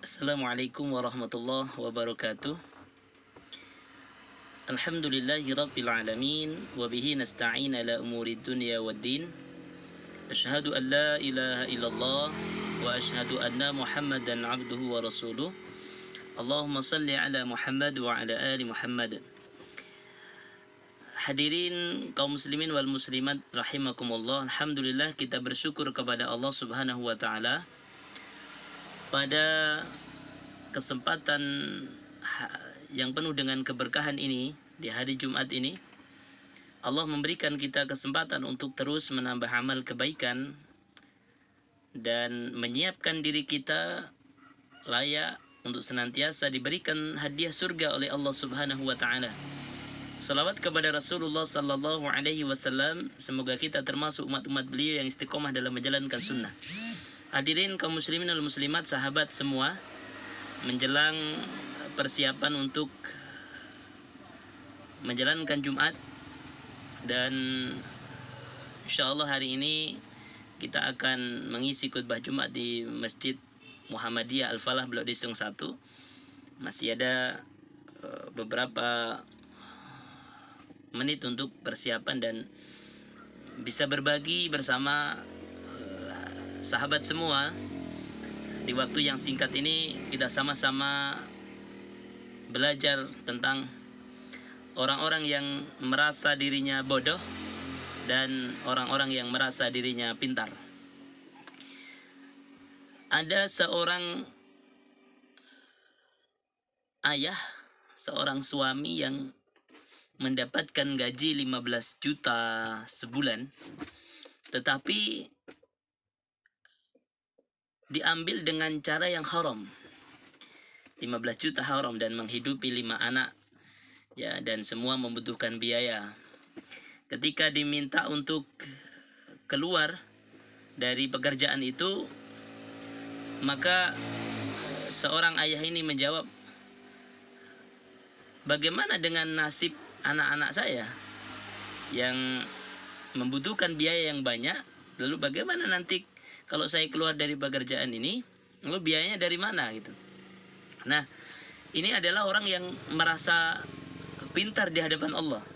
Assalamualaikum warahmatullahi wabarakatuh. Alhamdulillahi rabbil alamin. Wabihi nasta'in ala umuri dunya waddin. Ashhadu an la ilaha illallah. Wa ashhadu anna muhammadan abduhu wa rasuluh. Allahumma salli ala Muhammad wa ala ali Muhammad. Hadirin kaum muslimin wal muslimat rahimakumullah. Alhamdulillah, kita bersyukur kepada Allah subhanahu wa ta'ala pada kesempatan yang penuh dengan keberkahan ini, di hari Jumat ini, Allah memberikan kita kesempatan untuk terus menambah amal kebaikan dan menyiapkan diri kita layak untuk senantiasa diberikan hadiah surga oleh Allah Subhanahu wa taala. Salawat kepada Rasulullah sallallahu alaihi wasallam, semoga kita termasuk umat-umat beliau yang istiqomah dalam menjalankan sunnah. Hadirin kaum muslimin dan muslimat, sahabat semua, menjelang persiapan untuk menjalankan Jumat, dan insyaallah hari ini kita akan mengisi khutbah Jumat di Masjid Muhammadiyah Al-Falah Blok Disung 1. Masih ada beberapa menit untuk persiapan dan bisa berbagi bersama sahabat semua. Di waktu yang singkat ini kita sama-sama belajar tentang orang-orang yang merasa dirinya bodoh dan orang-orang yang merasa dirinya pintar. Ada seorang ayah, seorang suami yang mendapatkan gaji 15 juta sebulan, tetapi diambil dengan cara yang haram. 15 juta haram dan menghidupi 5 anak, ya, dan semua membutuhkan biaya. Ketika diminta untuk keluar dari pekerjaan itu, maka seorang ayah ini menjawab, bagaimana dengan nasib anak-anak saya yang membutuhkan biaya yang banyak? Lalu bagaimana nanti kalau saya keluar dari pekerjaan ini, lalu biayanya dari mana gitu? Nah, ini adalah orang yang merasa pintar di hadapan Allah.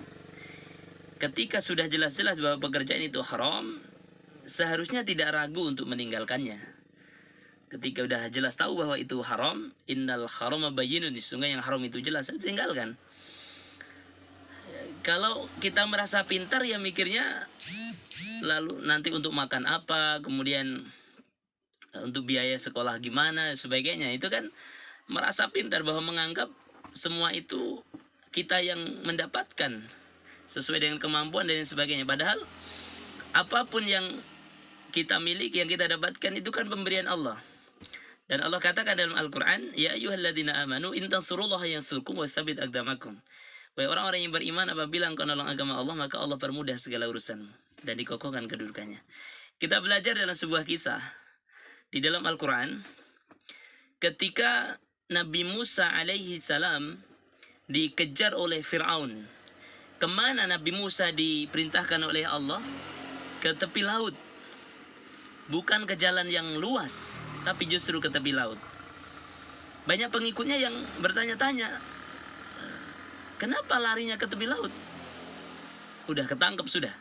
Ketika sudah jelas-jelas bahwa pekerjaan itu haram, seharusnya tidak ragu untuk meninggalkannya. Ketika sudah jelas tahu bahwa itu haram, innal harama bayyinun, sesungguhnya yang haram itu jelas, tinggalkan. Kalau kita merasa pintar, ya mikirnya lalu nanti untuk makan apa, kemudian untuk biaya sekolah gimana, sebagainya. Itu kan merasa pintar, bahwa menganggap semua itu kita yang mendapatkan sesuai dengan kemampuan dan sebagainya. Padahal apapun yang kita miliki, yang kita dapatkan, itu kan pemberian Allah. Dan Allah katakan dalam Al-Quran, ya ayyuhalladzina amanu in tansurullaha yansurkum wa tsabbit aqdamakum. Wahai orang-orang yang beriman, apabila engkau menolong agama Allah, maka Allah permudah segala urusan dan dikokohkan kedudukannya. Kita belajar dalam sebuah kisah di dalam Al-Quran, ketika Nabi Musa alaihi salam dikejar oleh Fir'aun. Kemana Nabi Musa diperintahkan oleh Allah? Ke tepi laut. Bukan ke jalan yang luas, tapi justru ke tepi laut. Banyak pengikutnya yang bertanya-tanya, kenapa larinya ke tepi laut? Udah ketangkep sudah.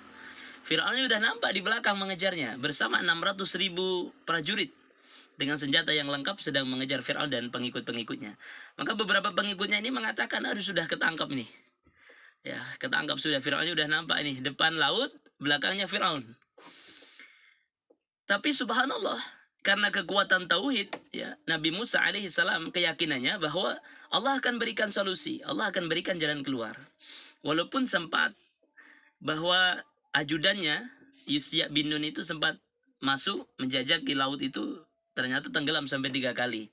Fir'aunnya udah nampak di belakang mengejarnya bersama 600.000 prajurit dengan senjata yang lengkap sedang mengejar Fir'aun dan pengikut-pengikutnya. Maka beberapa pengikutnya ini mengatakan, aduh sudah ketangkap nih. Ya, ketangkap sudah, Fir'aunnya udah nampak ini, depan laut, belakangnya Fir'aun. Tapi subhanallah, karena kekuatan tauhid, ya, Nabi Musa alaihissalam keyakinannya bahwa Allah akan berikan solusi, Allah akan berikan jalan keluar. Walaupun sempat bahwa ajudannya Yusya bin Nun itu sempat masuk menjajak di laut itu, ternyata tenggelam sampai 3 kali.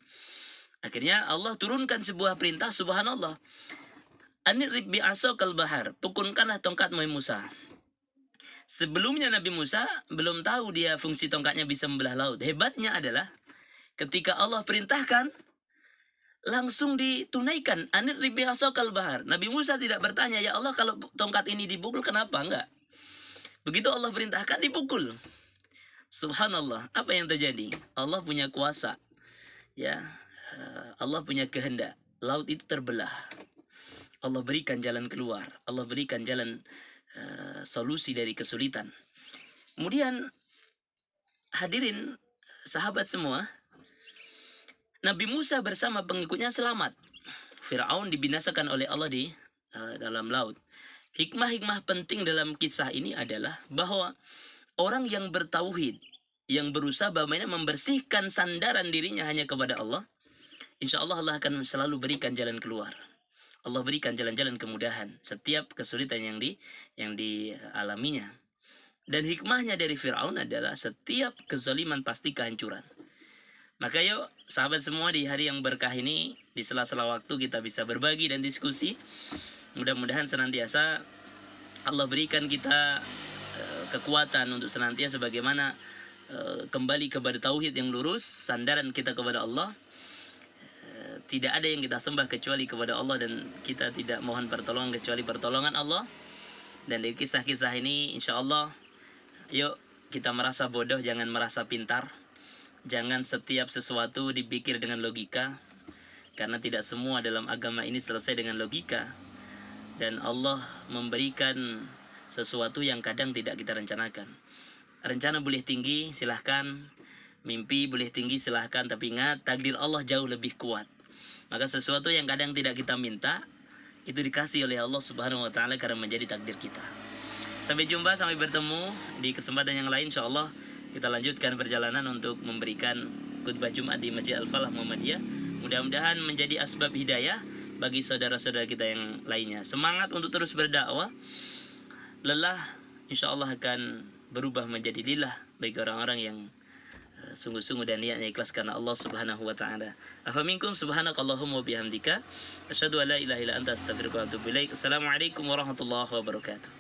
Akhirnya Allah turunkan sebuah perintah, subhanallah. Anirib bi'asokal bahar, pukulkanlah tongkatmu Musa. Sebelumnya Nabi Musa belum tahu dia fungsi tongkatnya bisa membelah laut. Hebatnya adalah ketika Allah perintahkan, langsung ditunaikan. Anirib bi'asokal bahar. Nabi Musa tidak bertanya, ya Allah kalau tongkat ini dipukul kenapa? Enggak. Begitu Allah perintahkan, dipukul. Subhanallah, apa yang terjadi? Allah punya kuasa, ya, Allah punya kehendak, laut itu terbelah. Allah berikan jalan keluar, Allah berikan jalan solusi dari kesulitan. Kemudian hadirin sahabat semua, Nabi Musa bersama pengikutnya selamat. Firaun dibinasakan oleh Allah di dalam laut. Hikmah-hikmah penting dalam kisah ini adalah bahwa orang yang bertauhid, yang berusaha bagaimana membersihkan sandaran dirinya hanya kepada Allah, insya Allah Allah akan selalu berikan jalan keluar. Allah berikan jalan-jalan kemudahan setiap kesulitan yang dialaminya. Dan hikmahnya dari Firaun adalah setiap kezaliman pasti kehancuran. Maka yuk sahabat semua, di hari yang berkah ini, di sela-sela waktu kita bisa berbagi dan diskusi. Mudah-mudahan senantiasa Allah berikan kita kekuatan untuk senantiasa bagaimana kembali kepada tauhid yang lurus, sandaran kita kepada Allah. Tidak ada yang kita sembah kecuali kepada Allah, dan kita tidak mohon pertolongan kecuali pertolongan Allah. Dan dari kisah-kisah ini insya Allah, yuk kita merasa bodoh, jangan merasa pintar. Jangan setiap sesuatu dipikir dengan logika, karena tidak semua dalam agama ini selesai dengan logika. Dan Allah memberikan sesuatu yang kadang tidak kita rencanakan. Rencana boleh tinggi, silahkan. Mimpi boleh tinggi, silahkan. Tapi ingat, takdir Allah jauh lebih kuat. Maka sesuatu yang kadang tidak kita minta, itu dikasih oleh Allah Subhanahu wa Ta'ala karena menjadi takdir kita. Sampai jumpa, sampai bertemu di kesempatan yang lain. InsyaAllah kita lanjutkan perjalanan untuk memberikan khutbah Jumat di Masjid Al-Falah Muhammadiyah. Mudah-mudahan menjadi asbab hidayah bagi saudara-saudara kita yang lainnya. Semangat untuk terus berdakwah. Lelah insya Allah akan berubah menjadi lillah bagi orang-orang yang sungguh-sungguh dan niatnya ikhlas karena Allah Subhanahu wa Ta'ala. Afa minkum subhanakallahumma wa bihamdika asyhadu an la ilaha illa anta astaghfiruka wa atubu ilaik. Assalamualaikum warahmatullahi wabarakatuh.